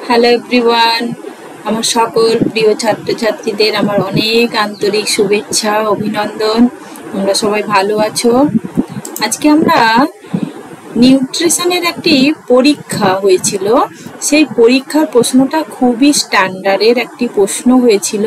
Hello everyone, আমার সকল প্রিয় ছাত্রছাত্রীদের আমার অনেক আন্তরিক শুভেচ্ছা অভিনন্দন। তোমরা সবাই ভালো আছো? আজকে আমরা নিউট্রিশনের একটি পরীক্ষা হয়েছিল, সেই পরীক্ষার প্রশ্নটা খুবই স্ট্যান্ডার্ডের একটি প্রশ্ন হয়েছিল।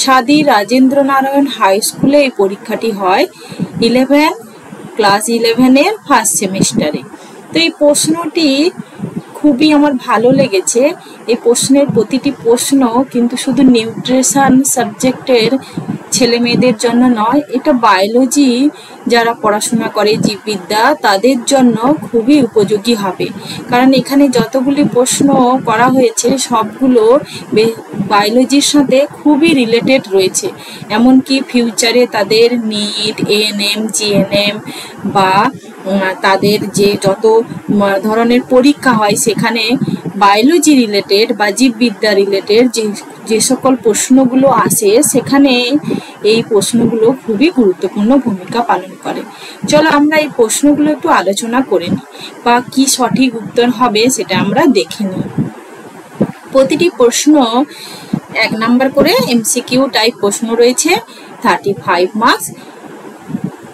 সাদি রাজেন্দ্র নারায়ণ হাই স্কুলে এই পরীক্ষাটি হয় ক্লাস 11-এর ফার্স্ট সেমিস্টারে। তো এই প্রশ্নটি খুবই আমার ভালো লেগেছে। এই প্রশ্নের প্রতিটি প্রশ্ন কিন্তু শুধু নিউট্রিশন সাবজেক্টের ছেলে মেয়েদের জন্য নয়, এটা বায়োলজি যারা পড়াশোনা করে জীববিদ্যা তাদের জন্য খুবই উপযোগী হবে, কারণ এখানে যতগুলি প্রশ্ন করা হয়েছে সবগুলো বায়োলজির সাথে খুবই রিলেটেড রয়েছে। এমনকি ফিউচারে তাদের নিট, এএনএম, জিএনএম বা তাদের যে যত ধরনের পরীক্ষা হয় সেখানে বায়োলজি রিলেটেড বা জীববিদ্যা রিলেটেড যে সকল প্রশ্নগুলো আসে সেখানে এই প্রশ্নগুলো খুবই গুরুত্বপূর্ণ ভূমিকা পালন করে। চলো আমরা এই প্রশ্নগুলো একটু আলোচনা করে নিই, বা কি সঠিক উত্তর হবে সেটা আমরা দেখে নিই। প্রতিটি প্রশ্ন 1 নাম্বার করে এমসিকিউ টাইপ প্রশ্ন রয়েছে, 35 মার্কস।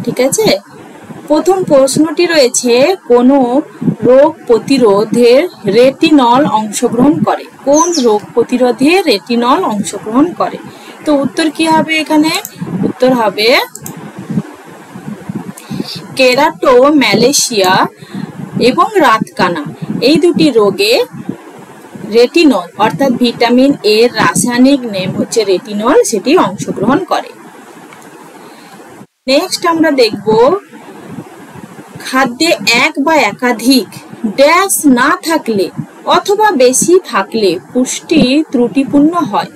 ঠিক আছে, প্রথম প্রশ্নটি রয়েছে, কোন রোগ প্রতিরোধে রেটিনল অংশগ্রহণ করে? কোন রোগ প্রতিরোধে রেটিনল অংশগ্রহণ করে? তো উত্তর কি হবে? এখানে উত্তর হবে কেরাটোম্যালেশিয়া এবং রাতকানা। এই দুটি রোগে রেটিনল অর্থাৎ ভিটামিন এর রাসায়নিক নেম হচ্ছে রেটিনল, সেটি অংশগ্রহণ করে। নেক্সট আমরা দেখব, খাদ্যে এক বা একাধিক ড্যাশ না থাকলে অথবা বেশি থাকলে পুষ্টি ত্রুটিপূর্ণ হয়।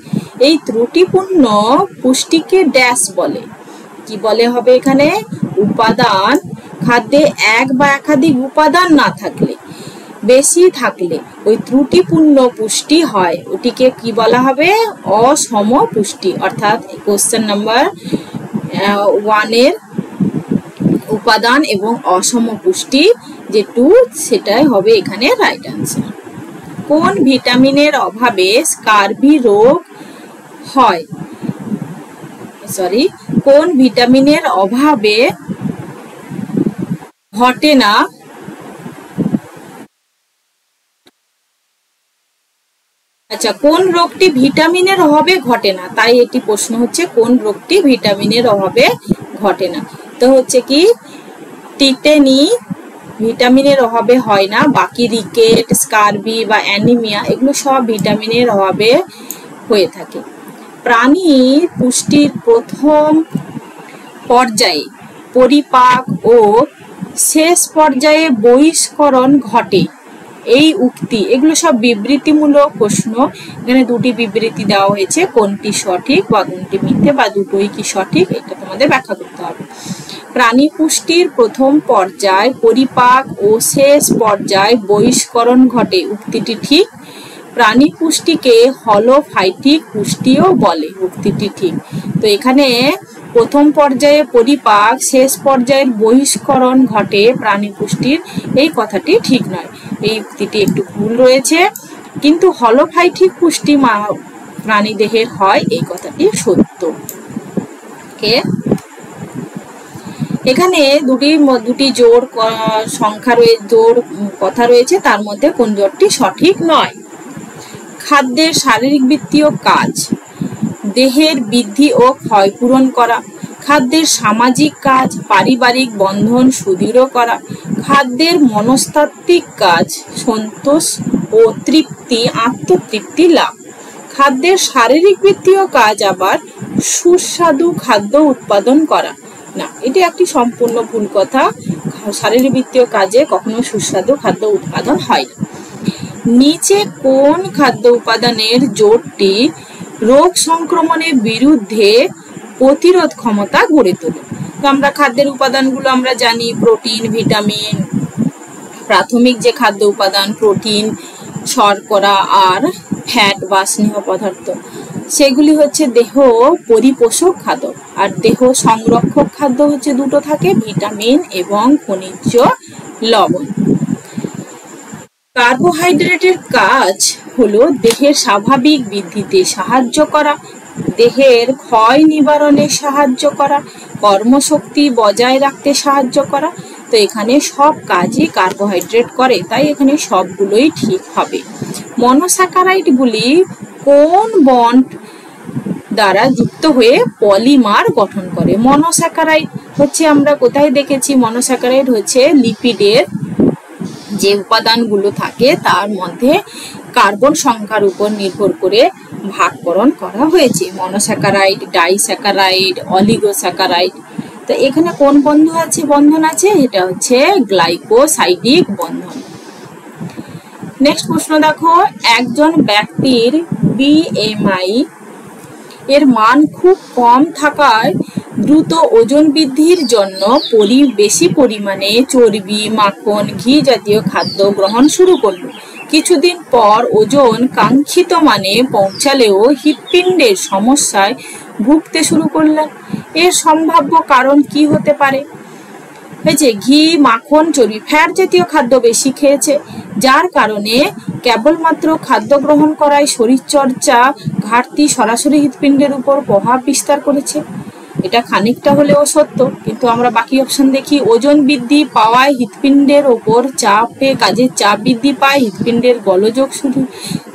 এই ত্রুটিপূর্ণ পুষ্টিকে ড্যাশ বলে। কি বলে হবে এখানে? উপাদান। খাদ্যে এক বা একাধিক উপাদান না থাকলে, বেশি থাকলে ওই ত্রুটিপূর্ণ পুষ্টি হয়, ওটিকে কি বলা হবে? অসম পুষ্টি। অর্থাৎ কোশ্চেন নাম্বার 1 এর উপাদান এবং অসম পুষ্টি যে 2, সেটাই হবে এখানে রাইট আনসার। কোন ভিটামিনের অভাবে স্কারভি রোগ হয়? কোন ভিটামিনের অভাবে ঘটে না? আচ্ছা, কোন রোগটি ভিটামিনের অভাবে ঘটে না? তাই এটি প্রশ্ন হচ্ছে, কোন রোগটি ভিটামিনের অভাবে ঘটে না? তো হচ্ছে কি, টিটেনি ভিটামিনের অভাবে হয় না, বাকি রিকেট, স্কারবি বা অ্যানিমিয়া এগুলো সব ভিটামিনের অভাবে হয়ে থাকে। প্রাণীর পুষ্টির প্রথম পর্যায়ে পরিপাক ও শেষ পর্যায়ে বহিষ্করণ ঘটে। এই উক্তি, এগুলো সব বিবৃতিমূলক প্রশ্ন। এখানে দুটি বিবৃতি দেওয়া হয়েছে, কোনটি সঠিক বা কোনটি মিথ্যে বা দুটোই কি সঠিক এটা তোমাদের ব্যাখ্যা করতে হবে। প্রাণী পুষ্টির প্রথম পর্যায় পরিপাক ও শেষ পর্যায় বহিষ্করণ ঘটে, উক্তিটি ঠিক। প্রাণী পুষ্টিকে হলোফাইটিক পুষ্টিও বলে, উক্তিটি ঠিক। তো এখানে প্রথম পর্যায়ে পরিপাক, শেষ পর্যায়ের বহিষ্করণ ঘটে প্রাণী পুষ্টির, এই কথাটি ঠিক নয়, এই উক্তিটি একটু ভুল রয়েছে। কিন্তু হলোফাইটিক পুষ্টি প্রাণী দেহের হয়, এই কথাটি সত্য। এখানে দুটি জোড় সংখ্যা রয়েছে, জোড় কথা রয়েছে, তার মধ্যে কোন জোড়টি সঠিক নয়? খাদ্যের শারীরিক বৃত্তীয় কাজ, দেহের বৃদ্ধি ও ক্ষয় পূরণ করা। খাদ্যের সামাজিক কাজ, পারিবারিক বন্ধন সুদৃঢ় করা। খাদ্যের মনস্তাত্ত্বিক কাজ, সন্তোষ ও তৃপ্তি, আত্মতৃপ্তি লাভ। খাদ্যের শারীরিক বৃত্তীয় কাজ আবার সুস্বাদু খাদ্য উৎপাদন করা। না, এটি একটি সম্পূর্ণ ভুল কথা। শারীরিক বৃত্তীয় কাজে কখনো সুস্বাদু খাদ্য উৎপাদন হয় না। নিচে কোন খাদ্য উপাদানের জোটটি রোগ সংক্রমণের বিরুদ্ধে প্রতিরোধ ক্ষমতা গড়ে তোলে? তো আমরা খাদ্যের উপাদানগুলো আমরা জানি, প্রোটিন, ভিটামিন। প্রাথমিক যে খাদ্য উপাদান প্রোটিন, শর্করা আর ফ্যাট বা স্নেহ পদার্থ, সেগুলি হচ্ছে দেহ পরিপোষক খাদ্য, আর দেহ সংরক্ষক খাদ্য হচ্ছে দুটো থাকে, ভিটামিন এবং খনিজ লবণ। কার্বোহাইড্রেটের কাজ হলো দেহের স্বাভাবিক বৃদ্ধিতে সাহায্য করা, দেহের ক্ষয় নিবারণে সাহায্য করা, কর্মশক্তি বজায় রাখতে সাহায্য করা। তো এখানে সব কাজই কার্বোহাইড্রেট করে, তাই এখানে সবগুলোই ঠিক হবে। মনোস্যাকারাইডগুলি কোন বন্ড দ্বারা যুক্ত হয়ে পলিমার গঠন করে? মনোস্যাকারাইড হচ্ছে, আমরা কোথায় দেখেছি, মনোস্যাকারাইড হচ্ছে লিপিডের যে উপাদানগুলো থাকে তার মধ্যে কার্বন সংখ্যার উপর নির্ভর করে ভাগকরণ করা হয়েছে। Monosaccharide, disaccharide, oligosaccharide. তো এখানে কোন বন্ধন আছে? এটা হচ্ছে গ্লাইকোসাইডিক বন্ধন। নেক্সট প্রশ্ন দেখো, একজন ব্যক্তির বিএমআই এর মান খুব কম থাকায় দ্রুত ওজন বৃদ্ধির জন্য বেশি পরিমাণে চর্বি, মাখন, ঘি জাতীয় খাদ্য গ্রহণ শুরু করলো। কিছুদিন পর ওজন কাঙ্ক্ষিত মানে পৌঁছালেও হৃৎপিণ্ডের সমস্যায় ভুগতে শুরু করলেন। এর সম্ভাব্য কারণ কি হতে পারে? ঘি, মাখন, চর্বি, ফ্যাট জাতীয় খাদ্য বেশি খেয়েছে, যার কারণে কেবলমাত্র খাদ্য গ্রহণ করায় শরীরচর্চা ঘাটতি সরাসরি হৃৎপিণ্ডের উপর প্রভাব বিস্তার করেছে। এটা খানিকটা হলেও সত্য, কিন্তু আমরা বাকি অপশন দেখি। ওজন বৃদ্ধি পাওয়ায় হৃৎপিণ্ডের ওপর কাজের চাপ বৃদ্ধি পায়, হৃৎপিণ্ডের গোলযোগ শুরু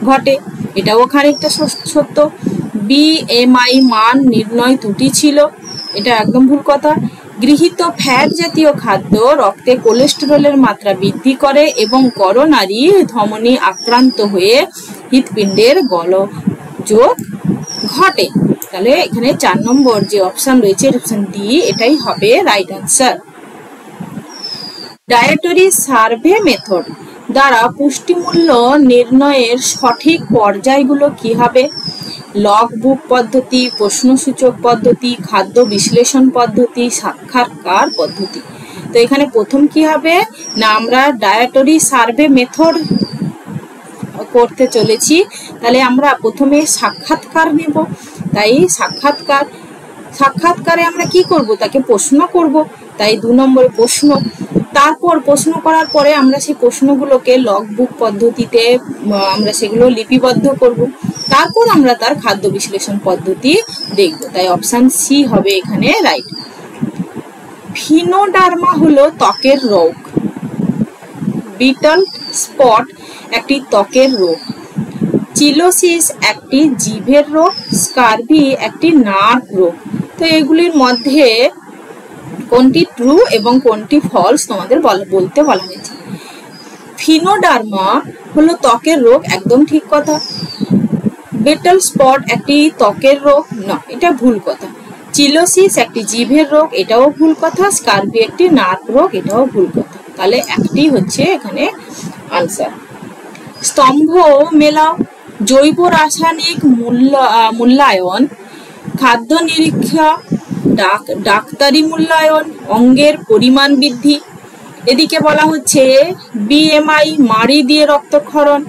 ঘটে, এটাও খানিকটা সত্য। বিএমআই মান নির্ণয় ত্রুটি ছিল, এটা একদম ভুল কথা। গৃহীত ফ্যাট জাতীয় খাদ্য রক্তে কোলেস্টেরলের মাত্রা বৃদ্ধি করে এবং করোনারি ধমনী আক্রান্ত হয়ে হৃৎপিণ্ডের গোলযোগ ঘটে। তাহলে এখানে 4 নম্বর যে অপশন রয়েছে, অপশন ডি, এটাই হবে right answer. Dietary survey method দ্বারা পুষ্টিমূল্য নির্ণয়ের সঠিক পর্যায়গুলো কি হবে? লগ বুক পদ্ধতি, প্রশ্নসূচক পদ্ধতি, খাদ্য বিশ্লেষণ পদ্ধতি, সাক্ষাৎকার পদ্ধতি। তো এখানে প্রথম কি হবে না, আমরা ডায়েটরি সার্ভে মেথড করতে চলেছি, তাহলে আমরা প্রথমে সাক্ষাৎকার নেব। তাই সাক্ষাৎকারে আমরা কি করব? তাকে প্রশ্ন করব, তাই 2 নম্বরে প্রশ্ন। তারপর প্রশ্ন করার পরে আমরা সেই প্রশ্নগুলোকে লগ বুক পদ্ধতিতে আমরা সেগুলো লিপিবদ্ধ করব। তারপর আমরা তার খাদ্য বিশ্লেষণ পদ্ধতি দেখব। তাই অপশন সি হবে এখানে রাইট। ফিনোডার্মা হলো ত্বকের রোগ। বিটল স্পট একটি ত্বকের রোগ। চিলোসিস একটি জিভের রোগ। স্কারবি একটি নার্ভ রোগ। তো এগুলির মধ্যে কোনটি ট্রু এবং কোনটি ফলস তোমাদের বলতে বলা হয়েছে। ফিনোডার্মা হলো ত্বকের রোগ, একদম ঠিক কথা। বিটল স্পট একটি ত্বকের রোগ, না, এটা ভুল কথা। চিলোসিস একটি জিভের রোগ, এটাও ভুল কথা। স্কারবি একটি নার্ভ রোগ, এটাও ভুল কথা। তাহলে একটি হচ্ছে এখানে আনসার। স্তম্ভ মেলাও। জৈব রাসায়নিক মূল্যায়ন, খাদ্য নিরীক্ষা, ডাক্তারি মূল্যায়ন, অঙ্গের পরিমাণ বৃদ্ধি। এদিকে বলা হচ্ছে বিএমআই, মাড়ি দিয়ে রক্তক্ষরণ,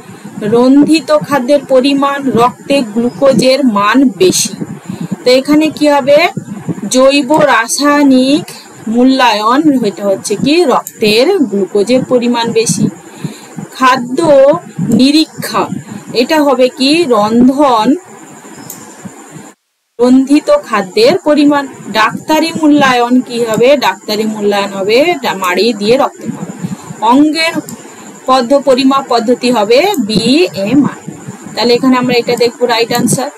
রন্ধিত খাদ্যের পরিমাণ, রক্তে গ্লুকোজের মান বেশি। তো এখানে কি হবে? জৈব রাসায়নিক মূল্যায়ন, এটা হচ্ছে কি রক্তের গ্লুকোজের পরিমাণ বেশি। খাদ্য নিরীক্ষা, এটা হবে কি রন্ধিত খাদ্যের পরিমাণ। ডাক্তারি মূল্যায়ন কি হবে? ডাক্তারি মূল্যায়ন হবে মাড়ি দিয়ে রক্তক্ষরণ। অঙ্গের পরিমাপ পদ্ধতি হবে বিএমআই। তাহলে এখানে আমরা এটা দেখবো রাইট আনসার।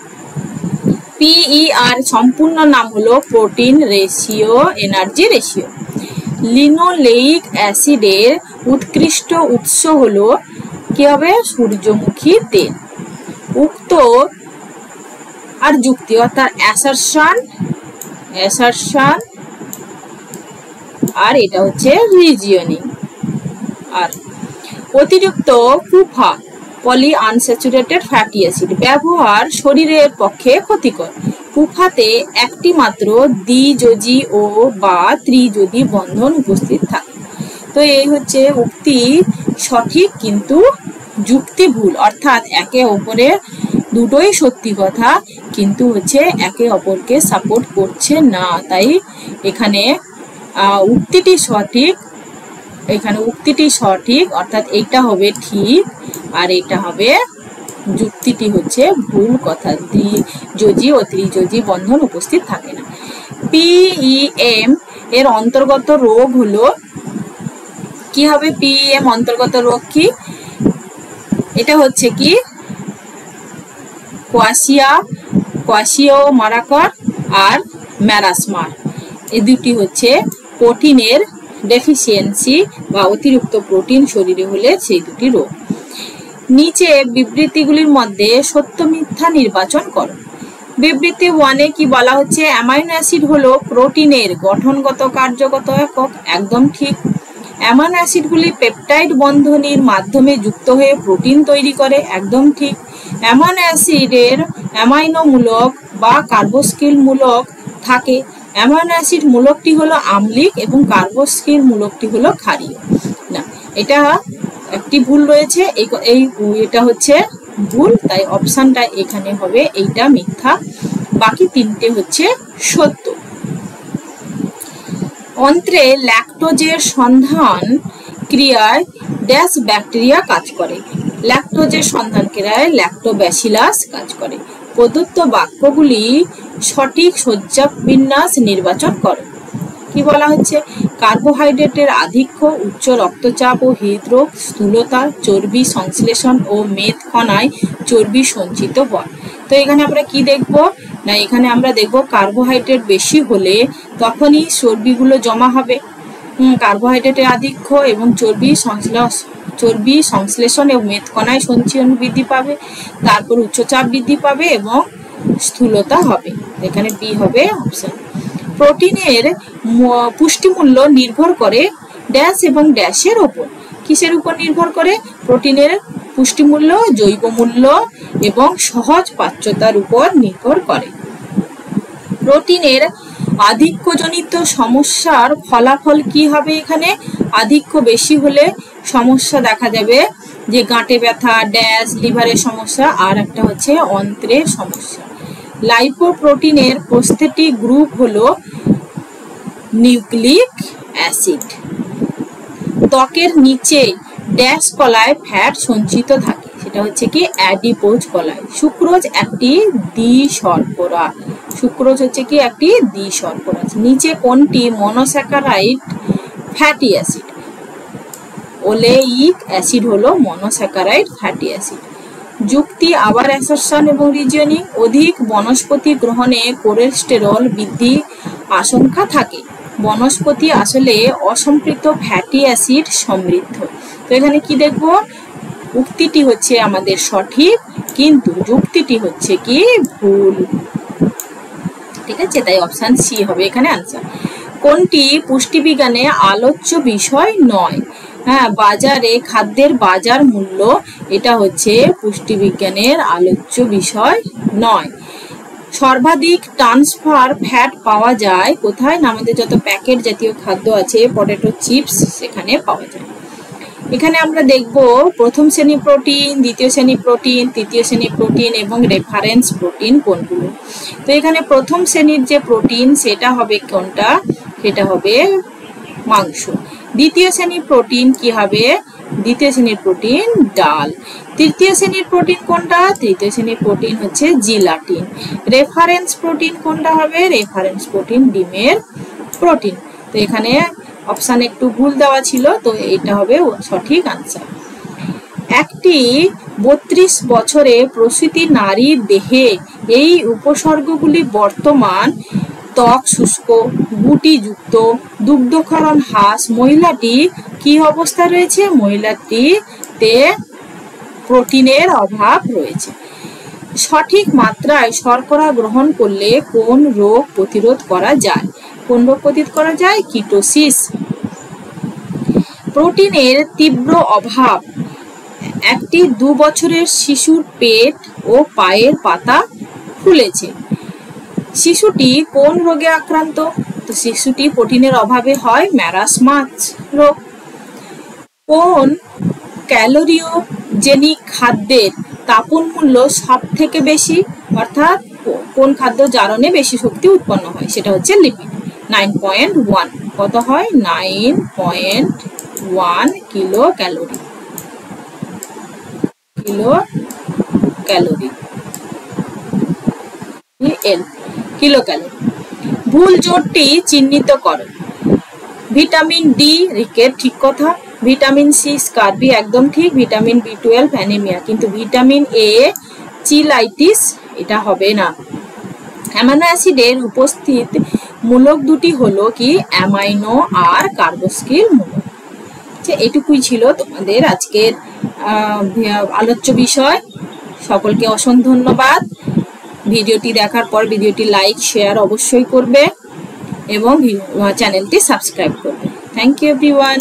পিইআর সম্পূর্ণ নাম হলো protein ratio energy ratio. Linoleic অ্যাসিডের উৎকৃষ্ট উৎস হলো কি হবে? সূর্যমুখী তেল। উক্ত আর যুক্তি অর্থাৎ অ্যাসারশন আর এটা হচ্ছে রিজিওনিং। আর অতিরিক্ত PUFA poly unsaturated fatty acid ব্যবহার শরীরের পক্ষে ক্ষতিকর। পুফাতে একটি মাত্র দ্বিযোজী ও বা ত্রিযোজী বন্ধন উপস্থিত থাকে। তো এই হচ্ছে উক্তি সঠিক কিন্তু যুক্তি ভুল, অর্থাৎ একে অপরের দুটোই সত্যি কথা কিন্তু হচ্ছে একে অপরকে সাপোর্ট করছে না। তাই এখানে উক্তিটি সঠিক এখানে উক্তিটি সঠিক, অর্থাৎ এইটা হবে ঠিক আর এটা হবে যুক্তিটি হচ্ছে ভুল কথা। দ্বিযোজী ও ত্রিযোজী বন্ধন উপস্থিত থাকে না। পিইএম এর অন্তর্গত রোগ হলো, কি হবে পিইএম অন্তর্গত রোগ কি? এটা হচ্ছে কি কোয়াশিও মারাকর আর ম্যারাসমার। এই দুটি হচ্ছে প্রোটিনের ডেফিসিয়েন্সি বা অতিরিক্ত প্রোটিন শরীরে হলে সেই দুটি রোগ। নিচে বিবৃতিগুলির মধ্যে সত্য মিথ্যা নির্বাচন করো। বিবৃতি 1-এ কি বলা হচ্ছে? অ্যামাইনো অ্যাসিড হলো প্রোটিনের গঠনগত কার্যগত একক, একদম ঠিক। অ্যামাইনো অ্যাসিডগুলি পেপটাইড বন্ধনীর মাধ্যমে যুক্ত হয়ে প্রোটিন তৈরি করে, একদম ঠিক। অ্যামাইনো অ্যাসিডের অ্যামাইনো মূলক বা কার্বোস্কিল মূলক থাকে। অ্যামাইনো অ্যাসিড মূলকটি হলো আম্লিক এবং কার্বোস্কিল মূলকটি হলো ক্ষারীয়। না, এটা একটি ভুল রয়েছে, এটা হচ্ছে ভুল, তাই অপশনটা এখানে হবে এইটা মিথ্যা, বাকি তিনটে হচ্ছে সত্য। অন্ত্রে ল্যাকটোজের সন্ধান ক্রিয়ায় ড্যাশ ব্যাকটেরিয়া কাজ করে। ল্যাকটোজের সন্ধান ক্রিয়ায় ল্যাক্টোব্যাসিলাস কাজ করে। প্রদত্ত বাক্যগুলি সঠিক সজ্জা বিন্যাস নির্বাচন করো। কি বলা হচ্ছে? কার্বোহাইড্রেটের আধিক্য, উচ্চ রক্তচাপ ও হৃদরোগ, স্থূলতা, চর্বি সংশ্লেষণ ও মেদ কণায় চর্বি সঞ্চিত হয়। তো এখানে আমরা কি দেখব না, এখানে আমরা দেখব কার্বোহাইড্রেট বেশি হলে তখনই চর্বিগুলো জমা হবে। কার্বোহাইড্রেটের আধিক্য এবং চর্বি সংশ্লেষণ এবং মেদ কণায় সঞ্চয়ন বৃদ্ধি পাবে, তারপর উচ্চচাপ বৃদ্ধি পাবে এবং স্থূলতা হবে। এখানে বি হবে অপশন। প্রোটিনের পুষ্টিমূল্য নির্ভর করে ড্যাশ এবং ড্যাশের উপর। কিসের উপর নির্ভর করে? প্রোটিনের পুষ্টিমূল্য জৈব মূল্য এবং সহজ পাচ্যতার উপর নির্ভর করে। প্রোটিনের আধিক্যজনিত সমস্যার ফলাফল কি হবে? এখানে আধিক্য বেশি হলে সমস্যা দেখা যাবে যে গাঁটে ব্যথা, ড্যাশ, লিভারের সমস্যা, আর একটা হচ্ছে অন্ত্রের সমস্যা। লাইপোপ্রোটিনের প্রস্থেটিক গ্রুপ হলো নিউক্লিক অ্যাসিড। ত্বকের নিচে ড্যাশ কলায় ফ্যাট সঞ্চিত থাকে, সেটা হচ্ছে কি অ্যাডিপোজ কলায়। সুক্রোজ একটি দ্বিশর্করা। সুক্রোজ হচ্ছে কি একটি দ্বিশর্করা। নিচে কোনটি monosaccharide fatty acid? Oleic acid হলো মনোস্যাকারাইড ফ্যাটি অ্যাসিড। যুক্তি আবার অ্যাসারশন এবং রিজনিং। অধিক বনস্পতি গ্রহণে কোলেস্টেরল বৃদ্ধি আশঙ্কা থাকে। বনস্পতি আসলে অসম্পৃক্ত ফ্যাটি অ্যাসিড সমৃদ্ধ। তো এখানে কি দেখবো? উক্তিটি হচ্ছে আমাদের সঠিক, কিন্তু যুক্তিটি হচ্ছে কি ভুল। ঠিক আছে, তাই অপশন সি হবে এখানে আনসার। কোনটি পুষ্টিবিজ্ঞানে আলোচ্য বিষয় নয়? হ্যাঁ, বাজারে খাদ্যের বাজার মূল্য, এটা হচ্ছে পুষ্টিবিজ্ঞানের আলোচ্য বিষয় নয়। সর্বাধিক ট্রান্সফার ফ্যাট পাওয়া যায় কোথায়? না, আমাদের যত প্যাকেট জাতীয় খাদ্য আছে, পটেটো চিপস, সেখানে পাওয়া যায়। এখানে আমরা দেখব প্রথম শ্রেণী প্রোটিন, দ্বিতীয় শ্রেণী প্রোটিন, তৃতীয় শ্রেণী প্রোটিন এবং রেফারেন্স প্রোটিন কোনগুলো। তো এখানে প্রথম শ্রেণীর যে প্রোটিন সেটা হবে কোনটা? সেটা হবে মাংস। দ্বিতীয় শ্রেণীর প্রোটিন কি হবে? দ্বিতীয় শ্রেণীর প্রোটিন ডাল। তৃতীয় শ্রেণীর প্রোটিন কোনটা? তৃতীয় শ্রেণীর প্রোটিন হচ্ছে জিলাটিন। রেফারেন্স প্রোটিন কোনটা হবে? রেফারেন্স প্রোটিন ডিমের প্রোটিন। তো এখানে অপশন একটু ভুল দেওয়া ছিল, তো এটা হবে সঠিক আনসার। একটি 32 বছরে প্রসূতি নারীর দেহে এই উপসর্গগুলি বর্তমান: ত্বক শুষ্ক, গুটিযুক্ত, দুগ্ধক্ষরণ হ্রাস। মহিলাটি কি অবস্থা রয়েছে? মহিলাটিতে প্রোটিনের অভাব রয়েছে। সঠিক মাত্রায় শর্করা গ্রহণ করলে কোন রোগ প্রতিরোধ করা যায়? কোন রোগ প্রতিরোধ করা যায়? কিটোসিস। প্রোটিনের তীব্র অভাব। একটি 2 বছরের শিশুর পেট ও পায়ের পাতা ফুলেছে। শিশুটি কোন রোগে আক্রান্ত? তো শিশুটি প্রোটিনের অভাবে হয় ম্যারাসমাস রোগ। কোন ক্যালোরিওজেনিক খাদ্যের তাপন মূল্য সব থেকে বেশি? অর্থাৎ কোন খাদ্য জারণে বেশি শক্তি উৎপন্ন হয়? সেটা হচ্ছে লিপিড। 9.1। কত হয়? 9.1। 1 kilo calorie. Kilo calorie kilo calorie. ভুল জোটটি চিহ্নিত করো। ভিটামিন ডি রিকেট, ঠিক কথা। ভিটামিন সি স্কারবি, একদম ঠিক। ভিটামিন বি12 অ্যানিমিয়া, কিন্তু ভিটামিন এ চিলাইটিস, এটা হবে না। অ্যামাইনো অ্যাসিডের উপস্থিত মূলক দুটি হলো কি? অ্যামাইনো আর কার্বক্সিল মূলক। এটুকুই ছিল তোমাদের আজকের আলোচ্য বিষয়। সকলকে অসংখ্য ধন্যবাদ। ভিডিওটি দেখার পর ভিডিওটি লাইক শেয়ার অবশ্যই করবে এবং চ্যানেলটি সাবস্ক্রাইব করবে। Thank you everyone.